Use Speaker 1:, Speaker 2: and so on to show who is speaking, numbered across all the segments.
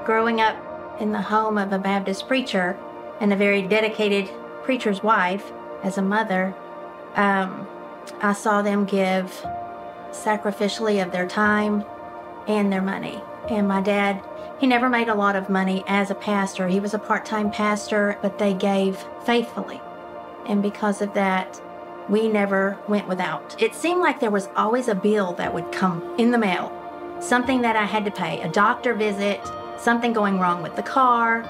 Speaker 1: Growing up in the home of a Baptist preacher and a very dedicated preacher's wife as a mother, I saw them give sacrificially of their time and their money. And my dad, he never made a lot of money as a pastor. He was a part-time pastor, but they gave faithfully. And because of that, we never went without. It seemed like there was always a bill that would come in the mail, something that I had to pay, a doctor visit, something going wrong with the car.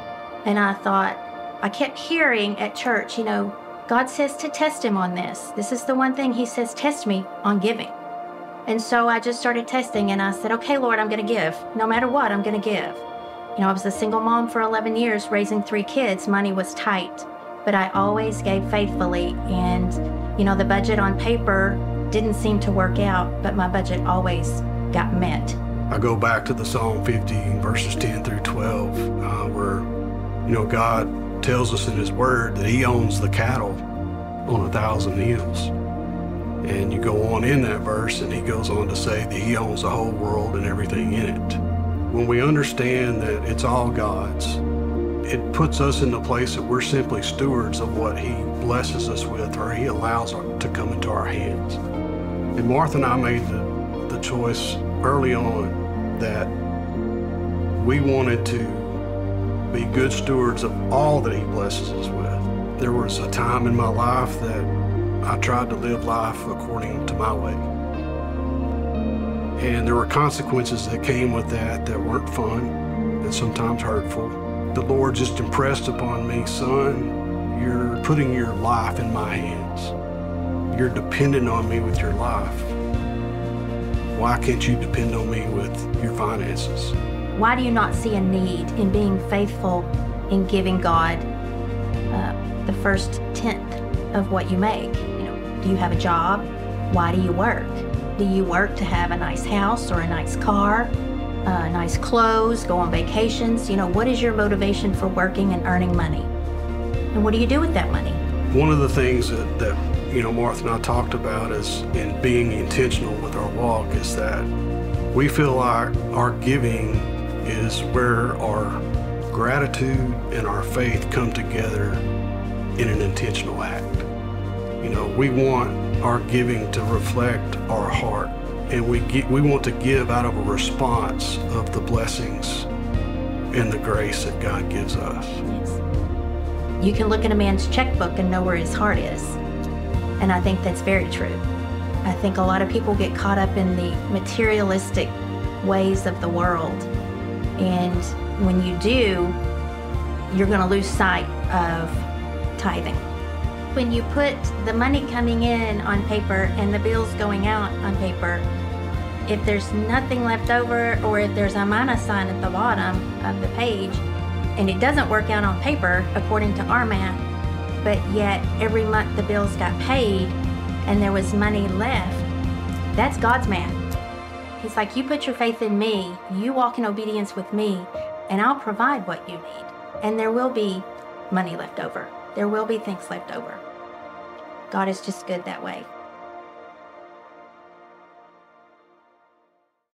Speaker 1: And I thought, I kept hearing at church, God says to test him on this. This is the one thing he says, test me on giving. And so I just started testing, and I said, okay, Lord, I'm going to give. No matter what, I'm going to give. I was a single mom for 11 years, raising 3 kids. Money was tight, but I always gave faithfully. And, the budget on paper didn't seem to work out, but my budget always got met.
Speaker 2: I go back to the Psalm 50, verses 10 through 12, where, God tells us in his word that he owns the cattle on 1,000 hills. And you go on in that verse, and he goes on to say that he owns the whole world and everything in it. When we understand that it's all God's, it puts us in the place that we're simply stewards of what he blesses us with, or he allows to come into our hands. And Martha and I made the choice early on that we wanted to be good stewards of all that he blesses us with. There was a time in my life that I tried to live life according to my way. And there were consequences that came with that weren't fun and sometimes hurtful. The Lord just impressed upon me, son, you're putting your life in my hands. You're dependent on me with your life. Why can't you depend on me with your finances?
Speaker 1: Why do you not see a need in being faithful in giving God the first tenth of what you make? Do you have a job? Why do you work? Do you work to have a nice house or a nice car, nice clothes, go on vacations? What is your motivation for working and earning money? And what do you do with that money?
Speaker 2: One of the things that Martha and I talked about is in being intentional with our walk is that we feel like our giving is where our gratitude and our faith come together in an intentional act. We want our giving to reflect our heart, and we want to give out of a response of the blessings and the grace that God gives us.
Speaker 1: Yes. You can look at a man's checkbook and know where his heart is, and I think that's very true. I think a lot of people get caught up in the materialistic ways of the world, and when you do, you're going to lose sight of tithing. When you put the money coming in on paper and the bills going out on paper, if there's nothing left over, or if there's a minus sign at the bottom of the page, and it doesn't work out on paper according to our math, but yet every month the bills got paid and there was money left, that's God's math. He's like, you put your faith in me, you walk in obedience with me, and I'll provide what you need. And there will be money left over. There will be things left over. God is just good that way.